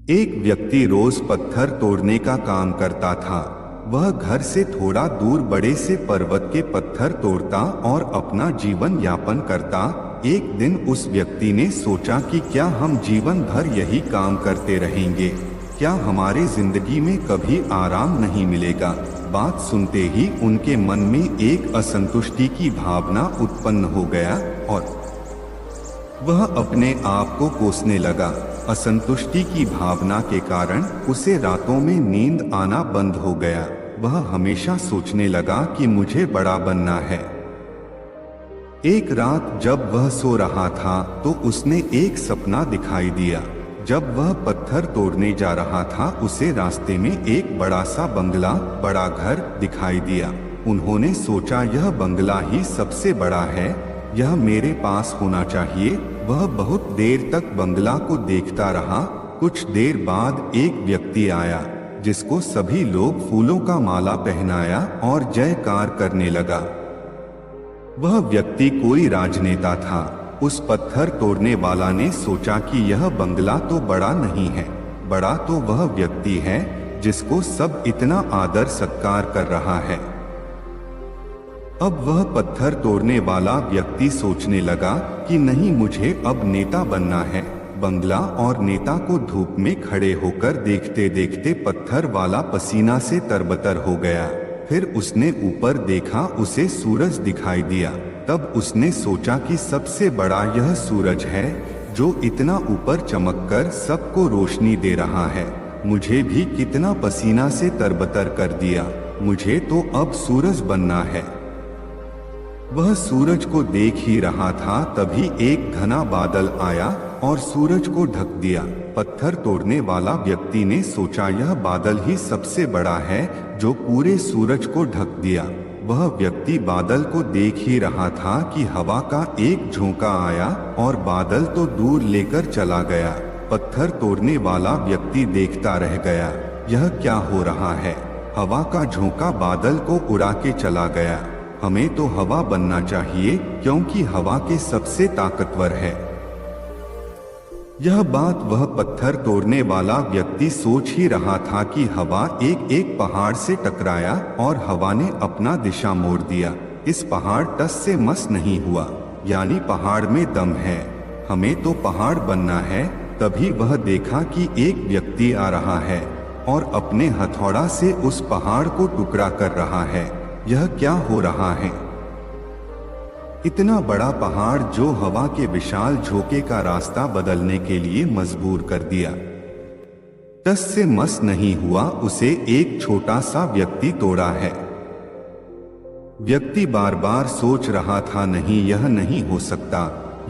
एक व्यक्ति रोज पत्थर तोड़ने का काम करता था। वह घर से थोड़ा दूर बड़े से पर्वत के पत्थर तोड़ता और अपना जीवन यापन करता। एक दिन उस व्यक्ति ने सोचा कि क्या हम जीवन भर यही काम करते रहेंगे? क्या हमारे जिंदगी में कभी आराम नहीं मिलेगा? बात सुनते ही उनके मन में एक असंतुष्टि की भावना उत्पन्न हो गया और वह अपने आप को कोसने लगा। असंतुष्टि की भावना के कारण उसे रातों में नींद आना बंद हो गया। वह हमेशा सोचने लगा कि मुझे बड़ा बनना है। एक रात जब वह सो रहा था तो उसने एक सपना दिखाई दिया। जब वह पत्थर तोड़ने जा रहा था उसे रास्ते में एक बड़ा सा बंगला, बड़ा घर दिखाई दिया। उन्होंने सोचा यह बंगला ही सबसे बड़ा है, यह मेरे पास होना चाहिए। वह बहुत देर तक बंगला को देखता रहा। कुछ देर बाद एक व्यक्ति आया जिसको सभी लोग फूलों का माला पहनाया और जयकार करने लगा। वह व्यक्ति कोई राजनेता था। उस पत्थर तोड़ने वाला ने सोचा कि यह बंगला तो बड़ा नहीं है, बड़ा तो वह व्यक्ति है जिसको सब इतना आदर सत्कार कर रहा है। अब वह पत्थर तोड़ने वाला व्यक्ति सोचने लगा कि नहीं, मुझे अब नेता बनना है। बंगला और नेता को धूप में खड़े होकर देखते देखते पत्थर वाला पसीना से तरबतर हो गया। फिर उसने ऊपर देखा, उसे सूरज दिखाई दिया। तब उसने सोचा कि सबसे बड़ा यह सूरज है जो इतना ऊपर चमककर सबको रोशनी दे रहा है। मुझे भी कितना पसीना से तरबतर कर दिया, मुझे तो अब सूरज बनना है। वह सूरज को देख ही रहा था तभी एक घना बादल आया और सूरज को ढक दिया। पत्थर तोड़ने वाला व्यक्ति ने सोचा यह बादल ही सबसे बड़ा है जो पूरे सूरज को ढक दिया। वह व्यक्ति बादल को देख ही रहा था कि हवा का एक झोंका आया और बादल तो दूर लेकर चला गया। पत्थर तोड़ने वाला व्यक्ति देखता रह गया, यह क्या हो रहा है? हवा का झोंका बादल को उड़ा के चला गया। हमें तो हवा बनना चाहिए क्योंकि हवा के सबसे ताकतवर है। यह बात वह पत्थर तोड़ने वाला व्यक्ति सोच ही रहा था कि हवा एक एक पहाड़ से टकराया और हवा ने अपना दिशा मोड़ दिया। इस पहाड़ टस से मस नहीं हुआ, यानी पहाड़ में दम है, हमें तो पहाड़ बनना है। तभी वह देखा कि एक व्यक्ति आ रहा है और अपने हथौड़ा से उस पहाड़ को टुकड़ा कर रहा है। यह क्या हो रहा है? इतना बड़ा पहाड़ जो हवा के विशाल झोंके का रास्ता बदलने के लिए मजबूर कर दिया। टस से मस नहीं हुआ, उसे एक छोटा सा व्यक्ति तोड़ा है। व्यक्ति बार बार सोच रहा था, नहीं, यह नहीं हो सकता,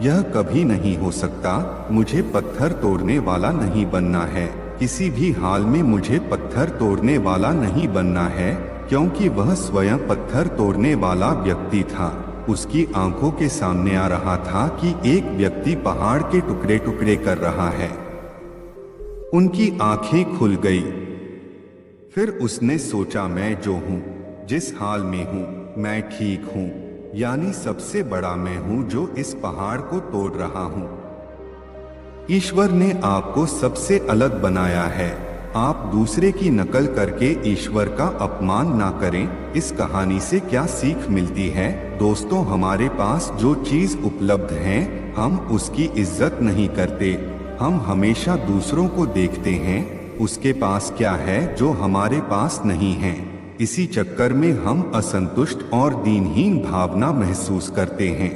यह कभी नहीं हो सकता। मुझे पत्थर तोड़ने वाला नहीं बनना है, किसी भी हाल में मुझे पत्थर तोड़ने वाला नहीं बनना है। क्योंकि वह स्वयं पत्थर तोड़ने वाला व्यक्ति था। उसकी आंखों के सामने आ रहा था कि एक व्यक्ति पहाड़ के टुकड़े टुकड़े कर रहा है। उनकी आंखें खुल गई। फिर उसने सोचा, मैं जो हूँ, जिस हाल में हूँ, मैं ठीक हूँ, यानी सबसे बड़ा मैं हूँ जो इस पहाड़ को तोड़ रहा हूँ। ईश्वर ने आपको सबसे अलग बनाया है। आप दूसरे की नकल करके ईश्वर का अपमान ना करें। इस कहानी से क्या सीख मिलती है? दोस्तों, हमारे पास जो चीज उपलब्ध है हम उसकी इज्जत नहीं करते। हम हमेशा दूसरों को देखते हैं उसके पास क्या है जो हमारे पास नहीं है। इसी चक्कर में हम असंतुष्ट और दीनहीन भावना महसूस करते हैं।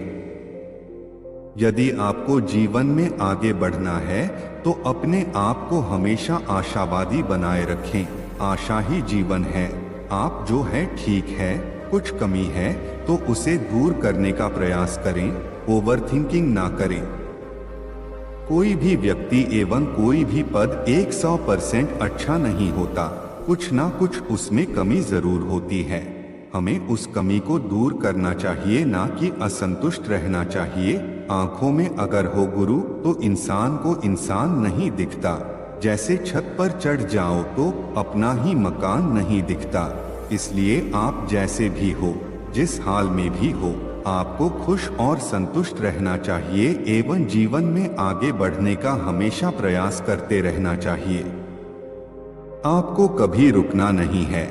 यदि आपको जीवन में आगे बढ़ना है तो अपने आप को हमेशा आशावादी बनाए रखें। आशा ही जीवन है। आप जो है ठीक है, कुछ कमी है तो उसे दूर करने का प्रयास करें, ओवरथिंकिंग ना करें। कोई भी व्यक्ति एवं कोई भी पद 100% अच्छा नहीं होता, कुछ ना कुछ उसमें कमी जरूर होती है। हमें उस कमी को दूर करना चाहिए, ना कि असंतुष्ट रहना चाहिए। आंखों में अगर हो गुरु तो इंसान को इंसान नहीं दिखता। जैसे छत पर चढ़ जाओ तो अपना ही मकान नहीं दिखता। इसलिए आप जैसे भी हो, जिस हाल में भी हो, आपको खुश और संतुष्ट रहना चाहिए एवं जीवन में आगे बढ़ने का हमेशा प्रयास करते रहना चाहिए। आपको कभी रुकना नहीं है।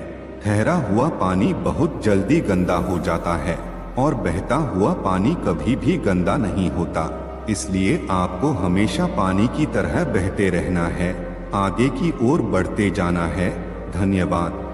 ठहरा हुआ पानी बहुत जल्दी गंदा हो जाता है और बहता हुआ पानी कभी भी गंदा नहीं होता। इसलिए आपको हमेशा पानी की तरह बहते रहना है, आगे की ओर बढ़ते जाना है। धन्यवाद।